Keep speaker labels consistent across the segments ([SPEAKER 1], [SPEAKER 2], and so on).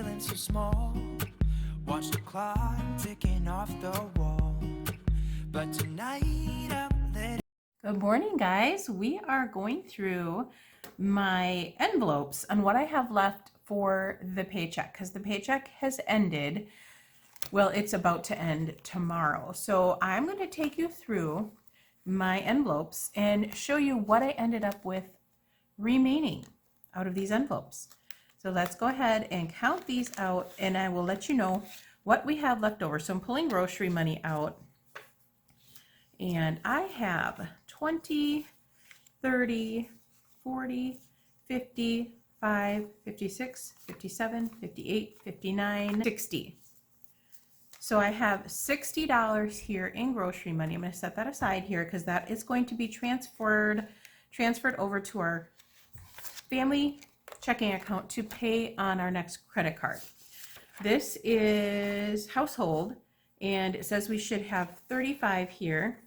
[SPEAKER 1] feeling so small. Watch the clock ticking off the wall. But tonight I'm letting.
[SPEAKER 2] Good morning, guys. We are going through my envelopes on what I have left for the paycheck because the paycheck has ended. Well, it's about to end tomorrow. So I'm going to take you through my envelopes and show you what I ended up with remaining out of these envelopes. So let's go ahead and count these out and I will let you know what we have left over. So I'm pulling grocery money out and I have 20, 30, 40, 55, 56, 57, 58, 59, 60. So I have $60 here in grocery money. I'm going to set that aside here because that is going to be transferred over to our family checking account to pay on our next credit card. This is household and it says we should have 35 here.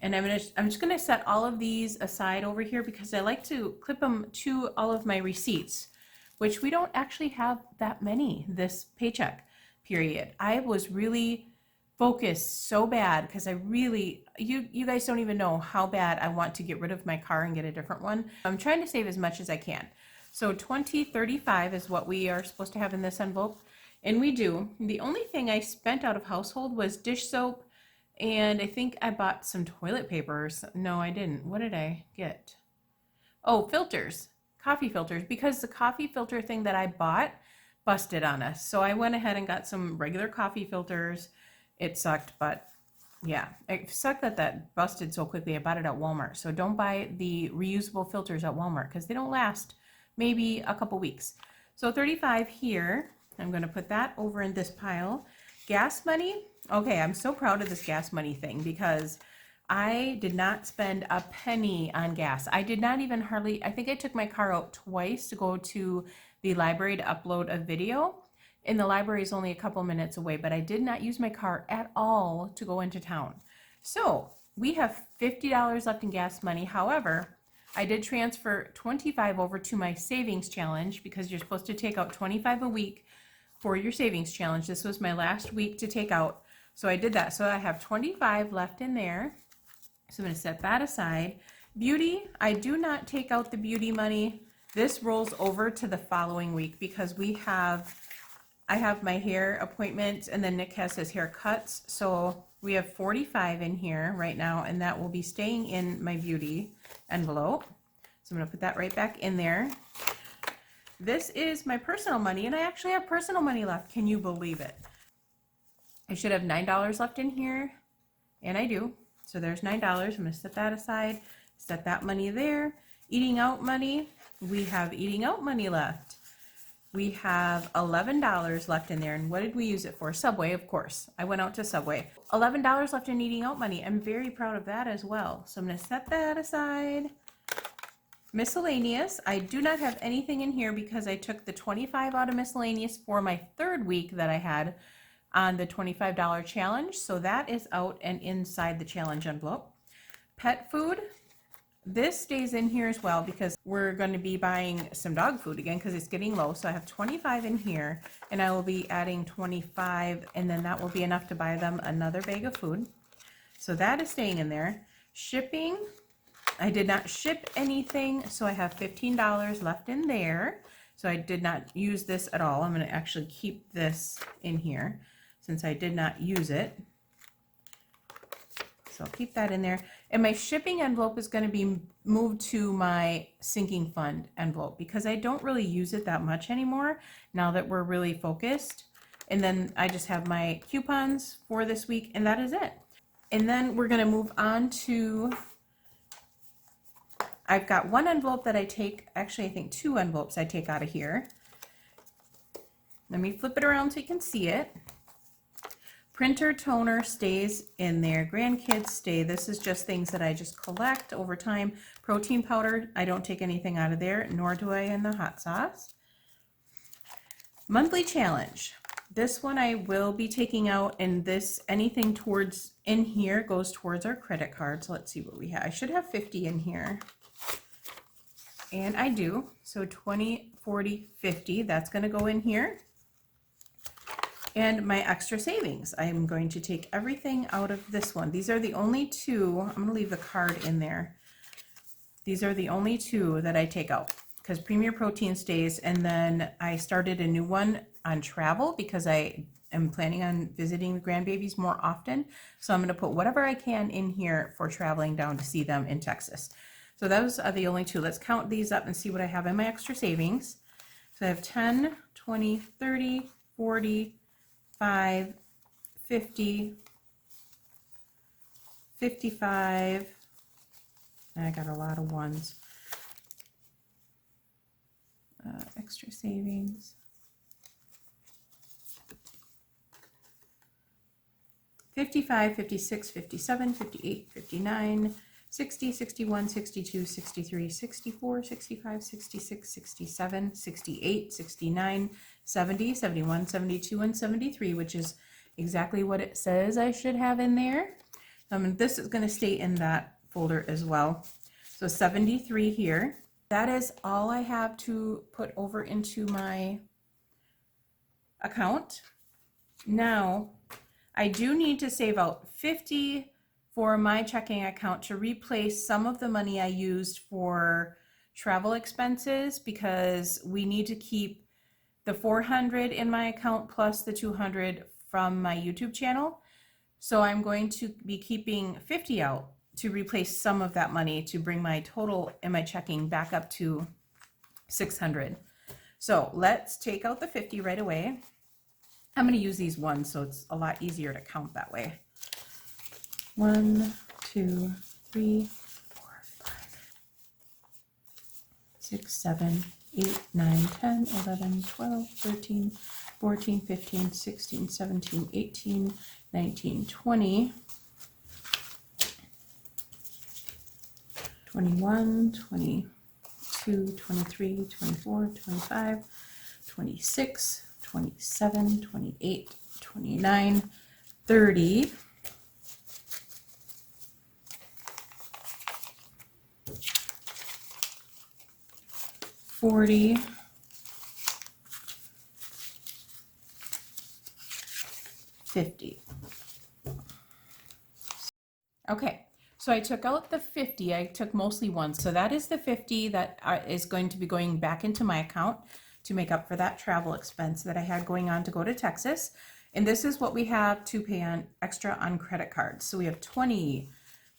[SPEAKER 2] And I'm just gonna set all of these aside over here because I like to clip them to all of my receipts, which we don't actually have that many this paycheck period. I was really focused so bad because I really, you guys don't even know how bad I want to get rid of my car and get a different one. I'm trying to save as much as I can. So 2035 is what we are supposed to have in this envelope. And we do. The only thing I spent out of household was dish soap. And I think I bought some toilet papers. No, I didn't. What did I get? Oh, filters, coffee filters, because the coffee filter thing that I bought busted on us. So I went ahead and got some regular coffee filters. It sucked, but yeah, it sucked that busted so quickly. I bought it at Walmart. So don't buy the reusable filters at Walmart because they don't last maybe a couple weeks. So 35 here. I'm going to put that over in this pile. Gas money. Okay, I'm so proud of this gas money thing because I did not spend a penny on gas. I did not even hardly, I think I took my car out twice to go to the library to upload a video. And the library is only a couple minutes away, but I did not use my car at all to go into town. So we have $50 left in gas money. However, I did transfer 25 over to my savings challenge because you're supposed to take out 25 a week for your savings challenge. This was my last week to take out. So I did that. So I have 25 left in there. So I'm going to set that aside. Beauty, I do not take out the beauty money. This rolls over to the following week because I have my hair appointment and then Nick has his haircuts. So we have 45 in here right now and that will be staying in my beauty envelope. So I'm going to put that right back in there. This is my personal money and I actually have personal money left. Can you believe it? I should have $9 left in here, and I do. So there's $9. I'm going to set that aside, set that money there. Eating out money, we have eating out money left. We have $11 left in there, and what did we use it for? Subway, of course. I went out to Subway. $11 left in eating out money. I'm very proud of that as well. So I'm going to set that aside. Miscellaneous, I do not have anything in here because I took the 25 out of miscellaneous for my third week that I had on the $25 challenge. So that is out and inside the challenge envelope. Pet food, this stays in here as well because we're going to be buying some dog food again because it's getting low. So I have 25 in here and I will be adding 25 and then that will be enough to buy them another bag of food. So that is staying in there. Shipping, I did not ship anything. So I have $15 left in there. So I did not use this at all. I'm going to actually keep this in here since I did not use it. So I'll keep that in there. And my shipping envelope is going to be moved to my sinking fund envelope because I don't really use it that much anymore now that we're really focused. And then I just have my coupons for this week and that is it. And then we're going to move on to, I've got one envelope that I take, actually I think two envelopes I take out of here. Let me flip it around so you can see it. Printer toner stays in there. Grandkids stay. This is just things that I just collect over time. Protein powder, I don't take anything out of there, nor do I in the hot sauce. Monthly challenge. This one I will be taking out, and this, anything towards in here goes towards our credit card. So let's see what we have. I should have 50 in here. And I do. So 20, 40, 50, that's going to go in here. And my extra savings, I'm going to take everything out of this one. These are the only two. I'm going to leave the card in there. These are the only two that I take out because Premier Protein stays. And then I started a new one on travel because I am planning on visiting the grandbabies more often. So I'm going to put whatever I can in here for traveling down to see them in Texas. So those are the only two. Let's count these up and see what I have in my extra savings. So I have 10, 20, 30, 40, 5, 50, 55, and I got a lot of ones. Extra savings. 55, 56, 57, 58, 59, 60, 61, 62, 63, 64, 65, 66, 67, 68, 69, 70, 71, 72, and 73, which is exactly what it says I should have in there. This is going to stay in that folder as well. So 73 here. That is all I have to put over into my account. Now, I do need to save out 50 for my checking account to replace some of the money I used for travel expenses because we need to keep the 400 in my account plus the 200 from my YouTube channel. So I'm going to be keeping 50 out to replace some of that money to bring my total in my checking back up to 600. So let's take out the 50 right away. I'm going to use these ones so it's a lot easier to count that way. 1, 2, 3, 4, 5, 6, 7, 8, 9, 10, 11, 12, 13, 14, 15, 16, 17, 18, 19, 20, 21, 22, 23, 24, 25, 26, 27, 28, 29, 30, 40, 50. Okay, so I took out the 50. I took mostly ones. So that is the 50 that is going to be going back into my account to make up for that travel expense that I had going on to go to Texas. And this is what we have to pay on extra on credit cards. So we have 20,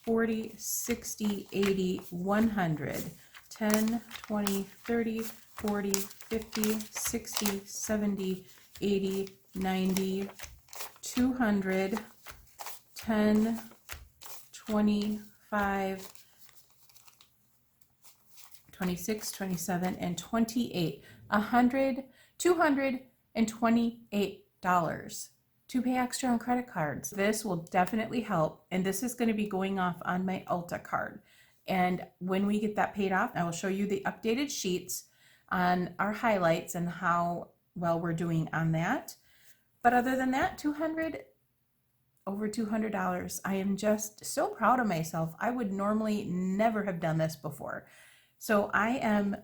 [SPEAKER 2] 40, 60, 80, 100, 10, 20, 30, 40, 50, 60, 70, 80, 90, 200, 10, 25, 26, 27, and 28. $228 to pay extra on credit cards. This will definitely help, and this is going to be going off on my Ulta card. And when we get that paid off, I will show you the updated sheets on our highlights and how well we're doing on that. But other than that, over $200. I am just so proud of myself. I would normally never have done this before. So I am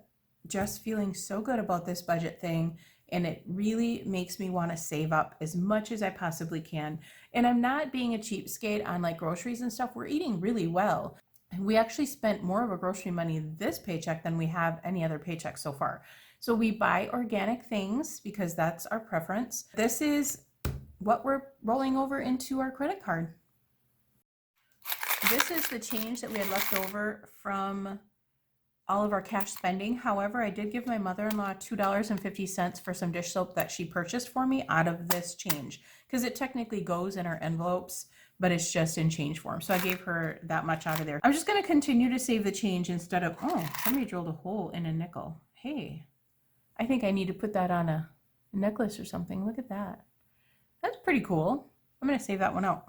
[SPEAKER 2] just feeling so good about this budget thing, and it really makes me want to save up as much as I possibly can. And I'm not being a cheapskate on like groceries and stuff. We're eating really well. And we actually spent more of our grocery money this paycheck than we have any other paycheck so far. So we buy organic things because that's our preference. This is what we're rolling over into our credit card. This is the change that we had left over from all of our cash spending. However, I did give my mother-in-law $2.50 for some dish soap that she purchased for me out of this change because it technically goes in our envelopes, but it's just in change form. So I gave her that much out of there. I'm just going to continue to save the change instead of, oh, somebody drilled a hole in a nickel. Hey, I think I need to put that on a necklace or something. Look at that. That's pretty cool. I'm going to save that one out.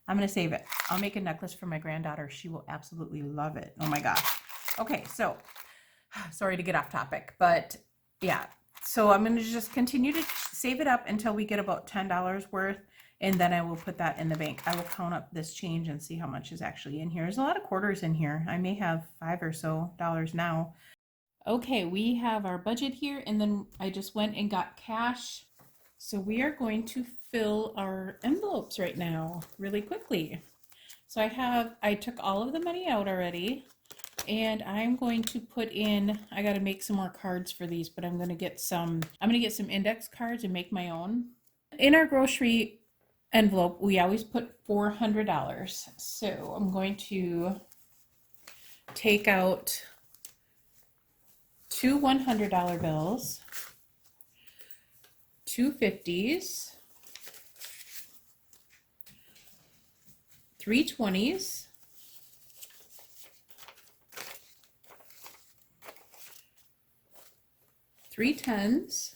[SPEAKER 2] I'm going to save it. I'll make a necklace for my granddaughter. She will absolutely love it. Oh my gosh. Okay, so sorry to get off topic, but yeah. So I'm going to just continue to save it up until we get about $10 worth, and then I will put that in the bank. I will count up this change and see how much is actually in here. There's a lot of quarters in here. I may have $5 or so now. Okay, we have our budget here, and then I just went and got cash. So we are going to fill our envelopes right now really quickly. So I took all of the money out already, and I'm going to put in, I got to make some more cards for these, but I'm going to get some index cards and make my own. In our grocery envelope, we always put $400. So I'm going to take out two $100 bills, two 50s, three 20s, three 10s,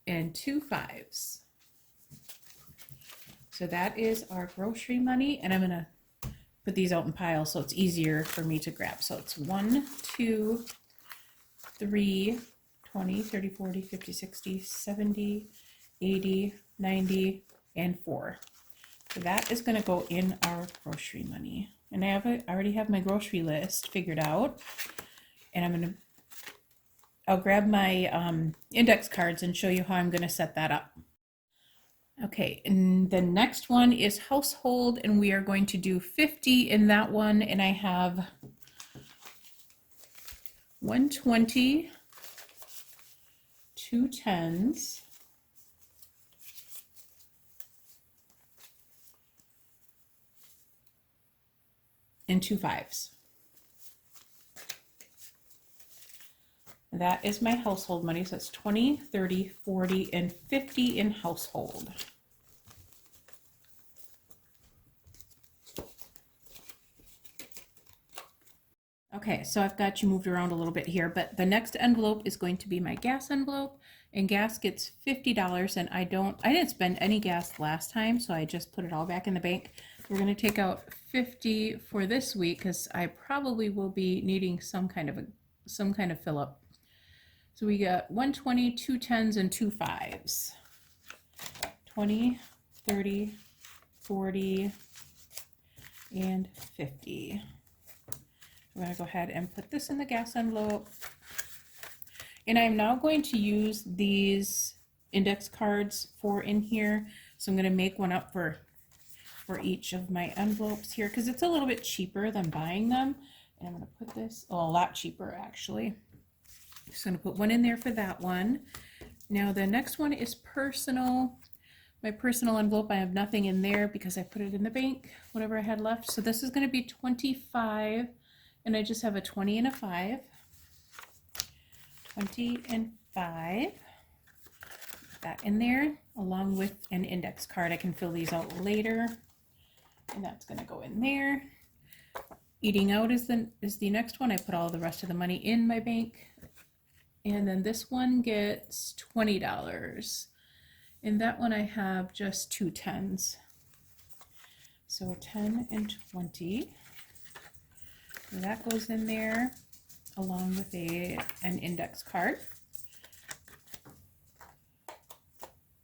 [SPEAKER 2] and two 5s. So that is our grocery money, and I'm gonna put these out in piles so it's easier for me to grab. So it's 1, 2, 3, 20, 30, 40, 50, 60, 70, 80, 90, and 4. So that is gonna go in our grocery money. And I already have my grocery list figured out, and I'll grab my index cards and show you how I'm gonna set that up. Okay, and the next one is household, and we are going to do 50 in that one, and I have 120, two 10s, and two 5s. That is my household money, so it's 20, 30, 40, and 50 in household. Okay, so I've got you moved around a little bit here, but the next envelope is going to be my gas envelope, and gas gets $50, and I didn't spend any gas last time, so I just put it all back in the bank. We're going to take out 50 for this week because I probably will be needing some kind of fill up. So we got 120, two 10s, and two 5s. 20, 30, 40, and 50. I'm going to go ahead and put this in the gas envelope. And I'm now going to use these index cards for in here. So I'm going to make one up for each of my envelopes here because it's a little bit cheaper than buying them. And I'm going to put this, a lot cheaper actually. Just going to put one in there for that one. Now the next one is personal. My personal envelope, I have nothing in there because I put it in the bank, whatever I had left. So this is going to be 25, and I just have a 20 and a 5. 20 and 5. Put that in there along with an index card. I can fill these out later, and that's going to go in there. Eating out is the next one. I put all the rest of the money in my bank. And then this one gets $20. In that one I have just two 10s. So 10 and 20. So that goes in there along with an index card.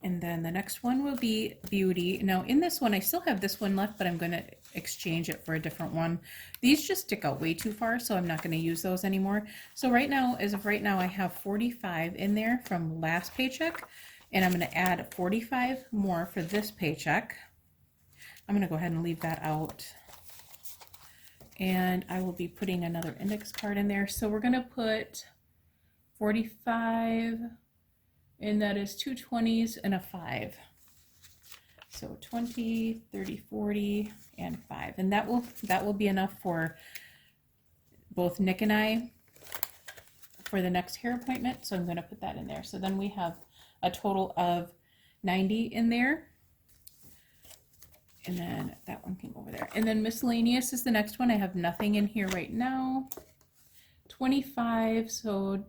[SPEAKER 2] And then the next one will be beauty. Now in this one, I still have this one left, but I'm going to exchange it for a different one. These just stick out way too far, so I'm not going to use those anymore. So right now, as of right now, I have 45 in there from last paycheck, and I'm going to add 45 more for this paycheck. I'm going to go ahead and leave that out. And I will be putting another index card in there. So we're going to put 45, and that is two 20s and a 5. So 20, 30, 40, and 5. And that will be enough for both Nick and I for the next hair appointment. So I'm going to put that in there. So then we have a total of 90 in there. And then that one came over there. And then miscellaneous is the next one. I have nothing in here right now. 25, so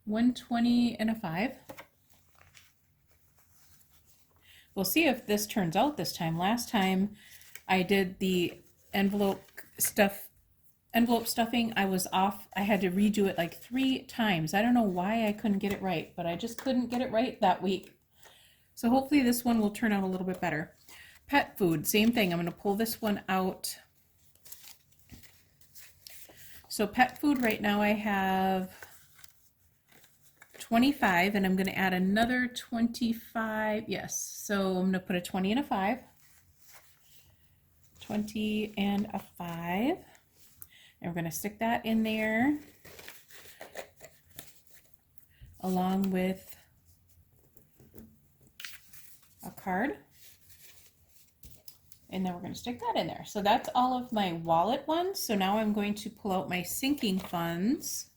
[SPEAKER 2] 120 and a 5. We'll see if this turns out this time. Last time I did the envelope stuffing, I was off. I had to redo it like 3 times. I don't know why I couldn't get it right, but I just couldn't get it right that week. So hopefully this one will turn out a little bit better. Pet food, same thing. I'm going to pull this one out. So pet food right now I have 25, and I'm going to add another 25. Yes, so I'm going to put a 20 and a 5. 20 and a 5. And we're going to stick that in there along with a card. And then we're going to stick that in there. So that's all of my wallet ones. So now I'm going to pull out my sinking funds.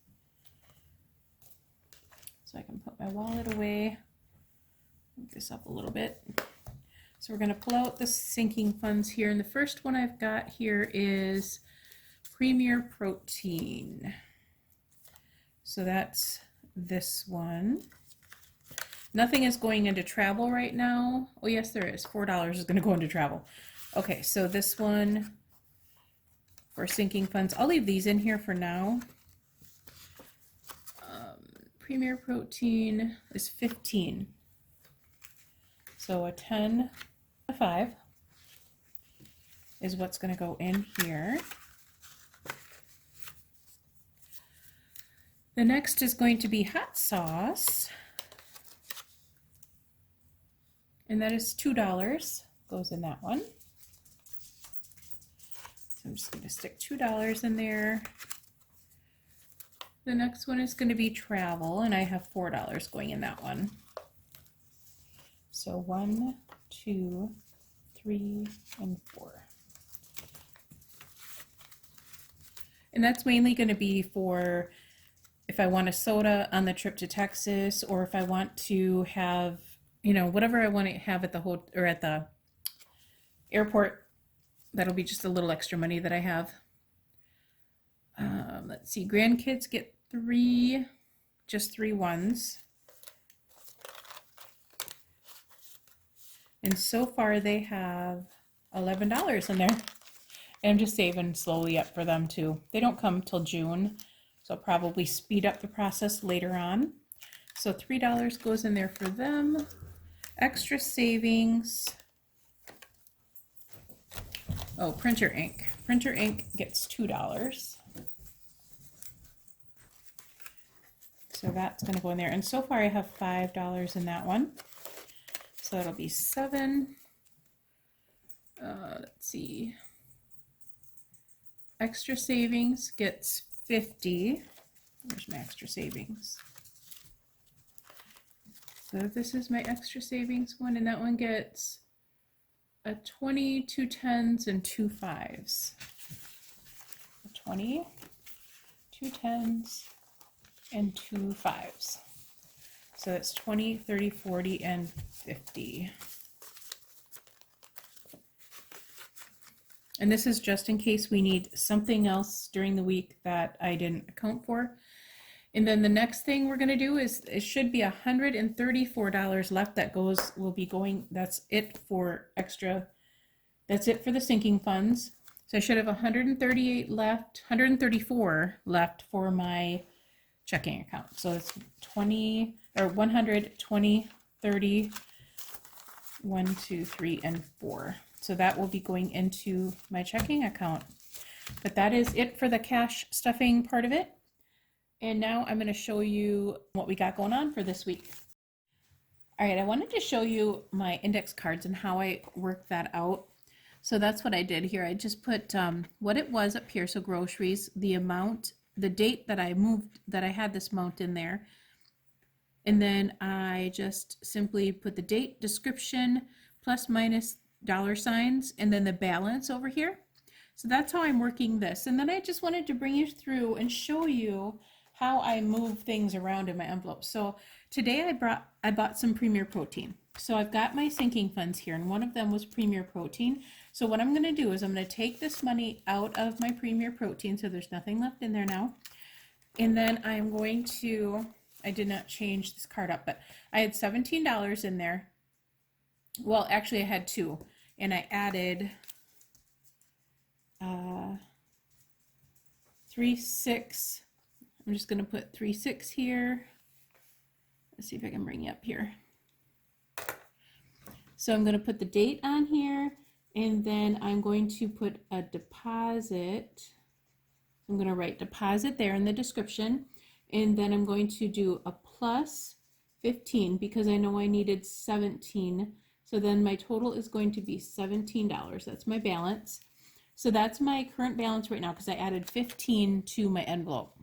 [SPEAKER 2] So I can put my wallet away. Move this up a little bit. So we're going to pull out the sinking funds here. And the first one I've got here is Premier Protein. So that's this one. Nothing is going into travel right now. Oh yes, there is. $4 is going to go into travel. Okay, so this one for sinking funds. I'll leave these in here for now. Premier Protein is 15. So a 10, a 5 is what's going to go in here. The next is going to be hot sauce. And that is $2. Goes in that one. So I'm just going to stick $2 in there. The next one is going to be travel, and I have $4 going in that one. So 1, 2, 3, and 4. And that's mainly going to be for if I want a soda on the trip to Texas, or if I want to have, you know, whatever I want to have at the or at the airport. That'll be just a little extra money that I have. Let's see, grandkids get 3, just 3 ones. And so far they have $11 in there. And I'm just saving slowly up for them too. They don't come till June, so I'll probably speed up the process later on. So $3 goes in there for them. Extra savings. Oh, printer ink. Printer ink gets $2. So that's going to go in there. And so far I have $5 in that one. So that'll be 7. Let's see. Extra savings gets 50. Where's my extra savings? So this is my extra savings one, and that one gets a 20, 2 10s, and 2 5s. A 20, 2 10s, and 2 5s. So that's 20, 30, 40, and 50. And this is just in case we need something else during the week that I didn't account for. And then the next thing we're going to do is, it should be $134 left that will be going, that's it for extra, that's it for the sinking funds. So I should have 138 left, 134 left for my checking account. So it's 20 or 120, 30, 1, 2, 3, and 4. So that will be going into my checking account. But that is it for the cash stuffing part of it. And now I'm going to show you what we got going on for this week. All right, I wanted to show you my index cards and how I worked that out. So that's what I did here. I just put what it was up here, so groceries, the amount, the date that I moved, that I had this amount in there. And then I just simply put the date, description, plus minus dollar signs, and then the balance over here. So that's how I'm working this. And then I just wanted to bring you through and show you how I move things around in my envelope. So today I bought some Premier Protein. So I've got my sinking funds here, and one of them was Premier Protein. So what I'm going to do is I'm going to take this money out of my Premier Protein, so there's nothing left in there now. And then I'm going to, I did not change this card up, but I had $17 in there. Well, actually I had 2, and I added 3, 6. I'm just going to put 3, 6 here. Let's see if I can bring you up here. So I'm going to put the date on here, and then I'm going to put a deposit. I'm going to write deposit there in the description, and then I'm going to do a plus 15 because I know I needed 17. So then my total is going to be $17. That's my balance. So that's my current balance right now because I added 15 to my envelope.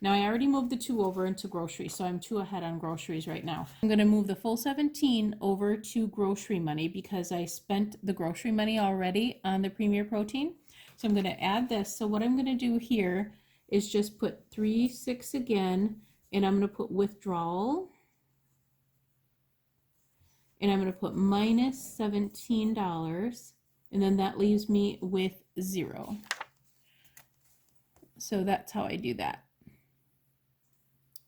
[SPEAKER 2] Now I already moved the 2 over into groceries, so I'm 2 ahead on groceries right now. I'm going to move the full 17 over to grocery money because I spent the grocery money already on the Premier Protein. So I'm going to add this. So what I'm going to do here is just put 3.6 again, and I'm going to put withdrawal, and I'm going to put minus $17, and then that leaves me with 0. So that's how I do that.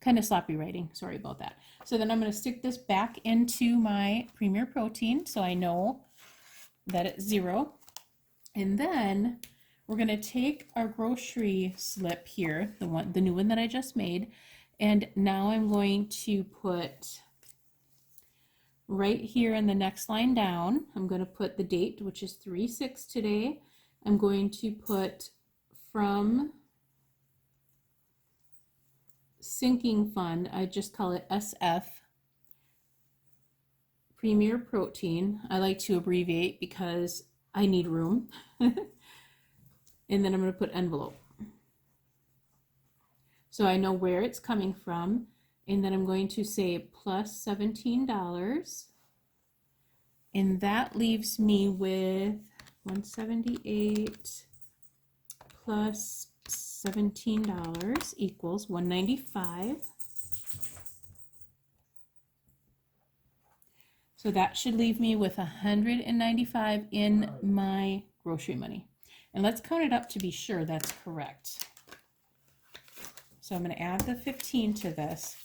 [SPEAKER 2] Kind of sloppy writing, sorry about that. So then I'm going to stick this back into my Premier Protein so I know that it's 0. And then we're going to take our grocery slip here, the new one that I just made, and now I'm going to put right here in the next line down, I'm going to put the date, which is 3/6 today. I'm going to put from sinking fund, I just call it SF, Premier Protein. I like to abbreviate because I need room. And then I'm going to put envelope. So I know where it's coming from. And then I'm going to say plus $17. And that leaves me with 178 plus $17 equals 195. So that should leave me with 195 in my grocery money. And let's count it up to be sure that's correct. So I'm going to add the 15 to this.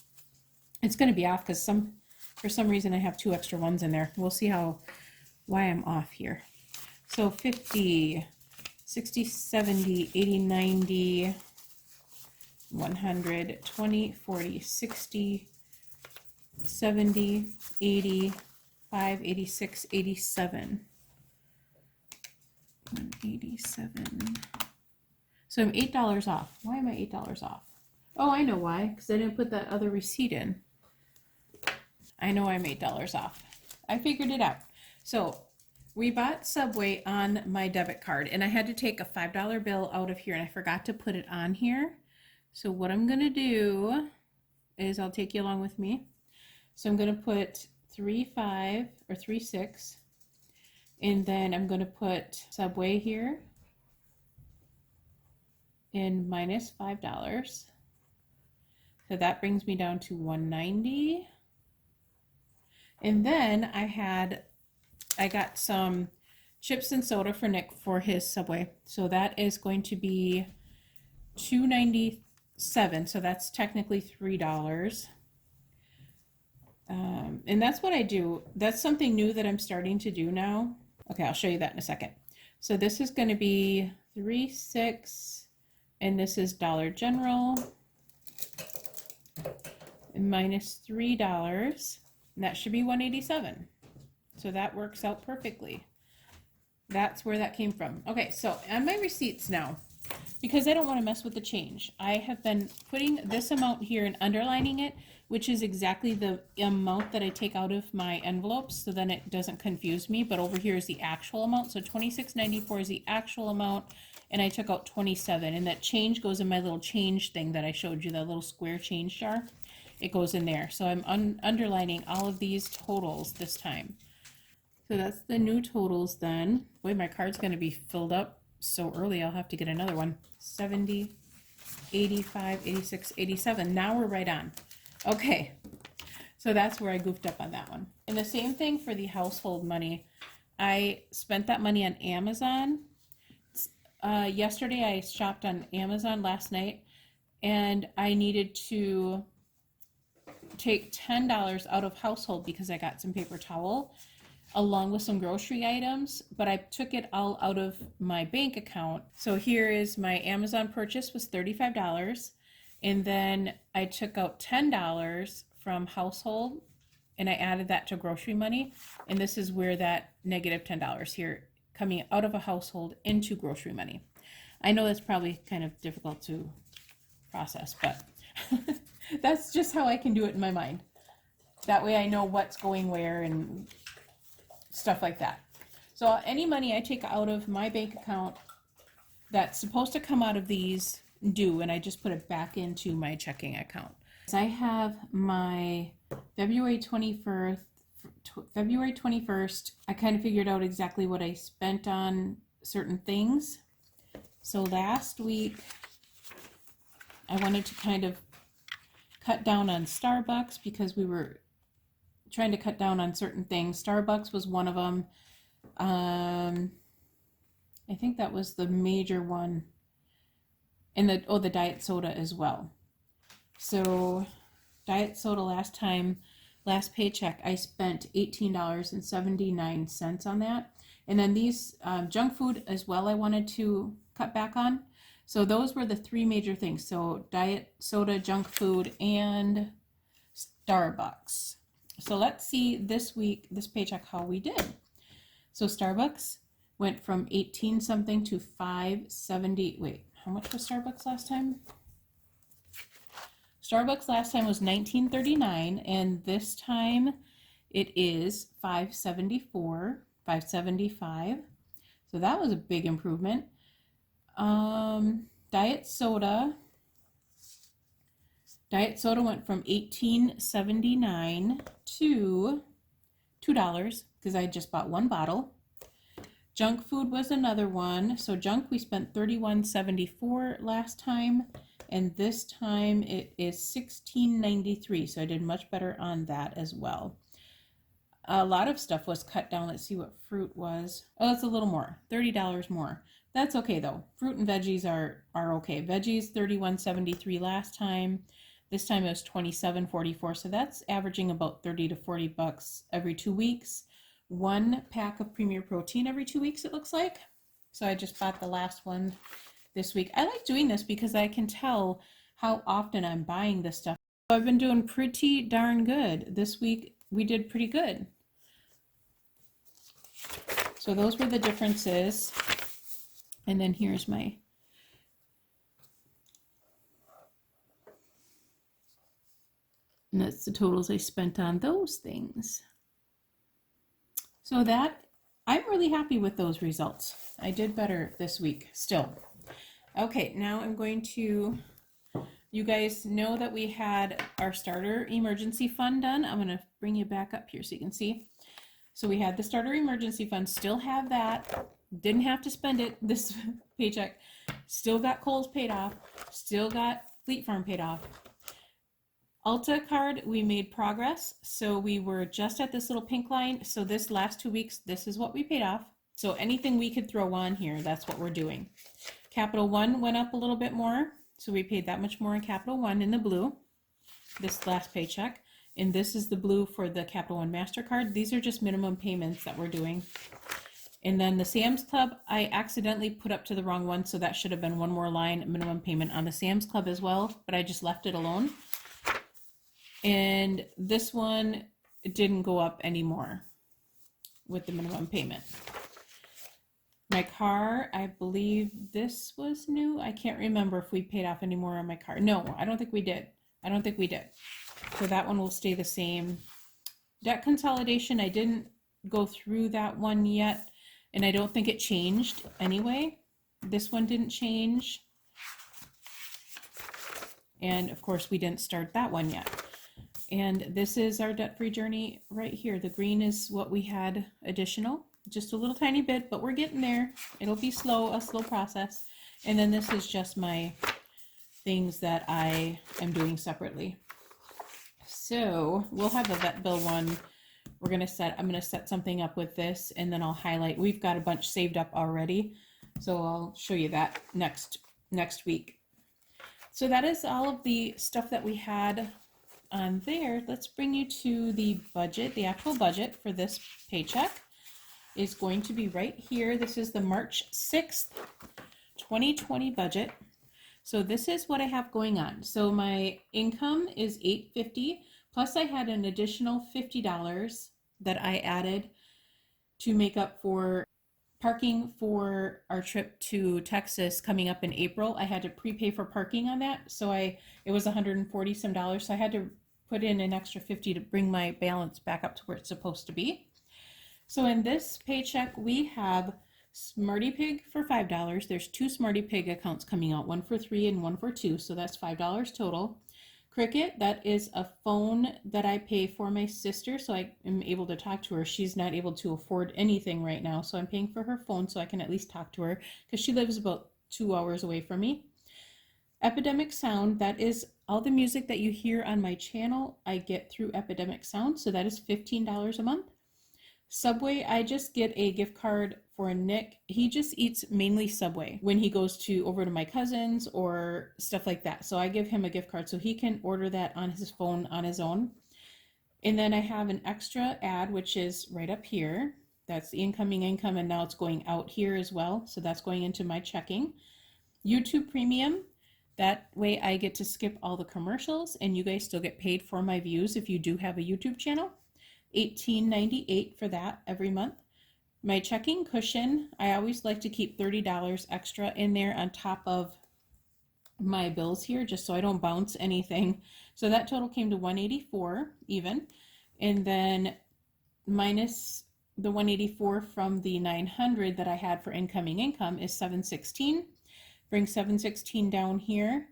[SPEAKER 2] It's going to be off because for some reason I have 2 extra ones in there. We'll see why I'm off here. So 50, 60, 70, 80, 90, 100, 20, 40, 60, 70, 80, 5, 86, 87. 187. So I'm $8 off. Why am I $8 off? Oh, I know why. Because I didn't put that other receipt in. I know I'm $8 off. I figured it out. So we bought Subway on my debit card, and I had to take a $5 bill out of here, and I forgot to put it on here. So what I'm going to do is I'll take you along with me. So I'm going to put 3.5 or 3.6, and then I'm going to put Subway here and minus $5. So that brings me down to 190. And then I got some chips and soda for Nick for his Subway. So that is going to be $2.97. So that's technically $3. And that's what I do. That's something new that I'm starting to do now. Okay, I'll show you that in a second. So this is going to be 3.6, and this is Dollar General, and minus $3, and that should be 187. So that works out perfectly. That's where that came from. Okay, so on my receipts now, because I don't want to mess with the change, I have been putting this amount here and underlining it, which is exactly the amount that I take out of my envelopes, so then it doesn't confuse me. But over here is the actual amount. So $26.94 is the actual amount, and I took out 27, and that change goes in my little change thing that I showed you, that little square change jar. It goes in there. So I'm underlining all of these totals this time. So that's the new totals then. Boy, my card's going to be filled up so early, I'll have to get another one. 70, 85, 86, 87. Now we're right on. Okay, so that's where I goofed up on that one. And the same thing for the household money. I spent that money on Amazon. Yesterday I shopped on Amazon last night, and I needed to take $10 out of household because I got some paper towel along with some grocery items, but I took it all out of my bank account. So here is my Amazon purchase was $35, and then I took out $10 from household, and I added that to grocery money. And this is where that negative $10 here coming out of a household into grocery money. I know that's probably kind of difficult to process, but that's just how I can do it in my mind. That way I know what's going where and stuff like that. So any money I take out of my bank account that's supposed to come out of these do, and I just put it back into my checking account. I have my February 21st, I kind of figured out exactly what I spent on certain things. So last week, I wanted to kind of cut down on Starbucks because we were trying to cut down on certain things. Starbucks was one of them. I think that was the major one. And the diet soda as well. So diet soda last paycheck, I spent $18.79 on that. And then these junk food as well I wanted to cut back on. So those were the three major things. So diet soda, junk food, and Starbucks. So let's see this week, this paycheck, how we did. So Starbucks went from 18 something to 570. Wait, how much was Starbucks last time? Starbucks last time was $19.39, and this time it is $5.74, $5.75. So that was a big improvement. Diet soda went from $18.79 to $2 because I just bought one bottle. Junk food was another one. So junk, we spent $31.74 last time, and this time it is $16.93. So I did much better on that as well. A lot of stuff was cut down. Let's see what fruit was. Oh, it's a little more, $30 more. That's okay though. Fruit and veggies are okay. Veggies $31.73 last time. This time it was $27.44. So that's averaging about $30 to $40 every 2 weeks. One pack of Premier Protein every 2 weeks, it looks like. So I just bought the last one this week. I like doing this because I can tell how often I'm buying this stuff. So I've been doing pretty darn good. This week we did pretty good. So those were the differences. And then here's my and that's the totals I spent on those things. So that, I'm really happy with those results. I did better this week still. Okay, now I'm going to, you guys know that we had our starter emergency fund done. I'm going to bring you back up here so you can see. So we had the starter emergency fund, still have that. Didn't have to spend it this paycheck. Still got Kohl's paid off. Still got Fleet Farm paid off. Ulta card, we made progress. So we were just at this little pink line. So this last 2 weeks, this is what we paid off. So anything we could throw on here, that's what we're doing. Capital One went up a little bit more. So we paid that much more in Capital One in the blue, this last paycheck. And this is the blue for the Capital One MasterCard. These are just minimum payments that we're doing. And then the Sam's Club, I accidentally put up to the wrong one. So that should have been one more line, minimum payment on the Sam's Club as well, but I just left it alone. And this one, it didn't go up anymore with the minimum payment. My car, I believe this was new. I can't remember if we paid off any more on my car. No, I don't think we did. So that one will stay the same. Debt consolidation, I didn't go through that one yet, and I don't think it changed anyway. This one didn't change. And of course, we didn't start that one yet. And this is our debt-free journey right here. The green is what we had additional, just a little tiny bit, but we're getting there. It'll be a slow process. And then this is just my things that I am doing separately. So we'll have the vet bill one. I'm going to set something up with this, and then I'll highlight. We've got a bunch saved up already. So I'll show you that next week. So that is all of the stuff that we had on there. Let's bring you to the budget. The actual budget for this paycheck is going to be right here. This is the March 6th, 2020 budget. So this is what I have going on. So my income is $850 Plus I had an additional $50 that I added to make up for parking for our trip to Texas coming up in April. I had to prepay for parking on that, so it was $140 some, so I had to put in an extra 50 to bring my balance back up to where it's supposed to be. So in this paycheck, we have Smarty Pig for $5. There's 2 Smarty Pig accounts coming out, one for $3 and one for $2, so that's $5 total. Cricket, that is a phone that I pay for my sister, so I am able to talk to her. She's not able to afford anything right now, so I'm paying for her phone so I can at least talk to her, because she lives about 2 hours away from me. Epidemic Sound, that is all the music that you hear on my channel, I get through Epidemic Sound, so that is $15 a month. Subway, I just get a gift card for Nick. He just eats mainly Subway when he goes over to my cousin's or stuff like that. So I give him a gift card so he can order that on his phone on his own. And then I have an extra ad, which is right up here. That's the incoming income, and now it's going out here as well. So that's going into my checking. YouTube Premium, that way I get to skip all the commercials, and you guys still get paid for my views if you do have a YouTube channel. $18.98 for that every month. My checking cushion, I always like to keep $30 extra in there on top of my bills here, just so I don't bounce anything. So that total came to $184 even. And then minus the $184 from the $900 that I had for incoming income is $716. Bring $716 down here.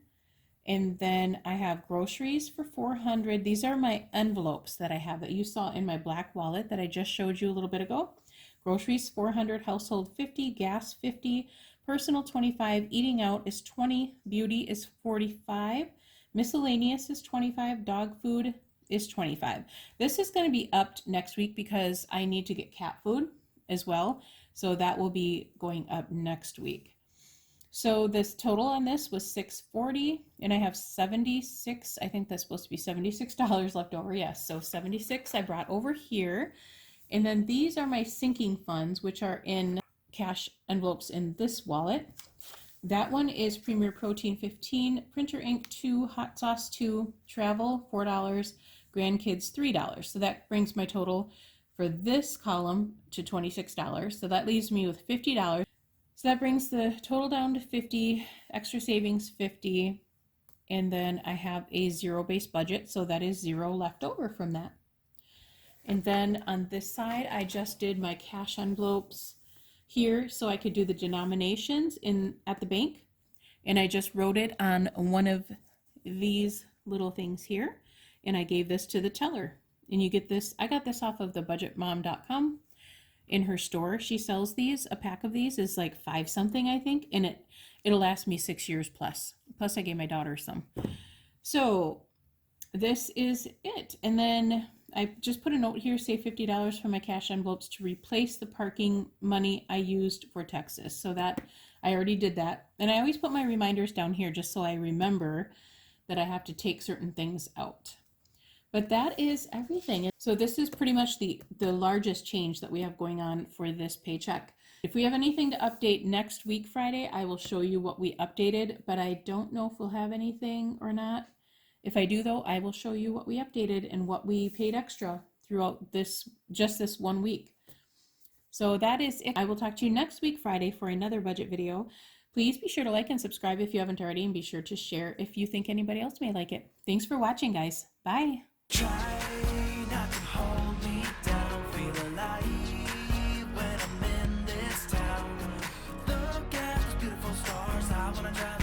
[SPEAKER 2] And then I have groceries for $400. These are my envelopes that I have that you saw in my black wallet that I just showed you a little bit ago. Groceries $400, household $50, gas $50, personal $25, eating out is $20, beauty is $45, miscellaneous is $25, dog food is $25. This is going to be upped next week because I need to get cat food as well. So that will be going up next week. So this total on this was $640, and I have 76, I think that's supposed to be $76 left over. Yes, so 76 I brought over here. And then these are my sinking funds, which are in cash envelopes in this wallet. That one is Premier Protein 15, Printer Ink 2, Hot Sauce 2, Travel $4, Grandkids $3. So that brings my total for this column to $26. So that leaves me with $50. So that brings the total down to 50, extra savings 50, and then I have a zero-based budget, so that is 0 left over from that. And then on this side, I just did my cash envelopes here so I could do the denominations at the bank, and I just wrote it on one of these little things here, and I gave this to the teller. And you get this, I got this off of the budgetmom.com. In her store. She sells these. A pack of these is like $5 something, I think, and it'll last me 6 years plus. Plus I gave my daughter some. So this is it. And then I just put a note here, say $50 for my cash envelopes to replace the parking money I used for Texas. So that I already did that. And I always put my reminders down here just so I remember that I have to take certain things out. But that is everything. So this is pretty much the largest change that we have going on for this paycheck. If we have anything to update next week, Friday, I will show you what we updated, but I don't know if we'll have anything or not. If I do though, I will show you what we updated and what we paid extra throughout just this 1 week. So that is it. I will talk to you next week, Friday, for another budget video. Please be sure to like and subscribe if you haven't already, and be sure to share if you think anybody else may like it. Thanks for watching, guys. Bye.
[SPEAKER 1] Try not to hold me down, feel alive when I'm in this town. Look at those beautiful stars, I wanna drive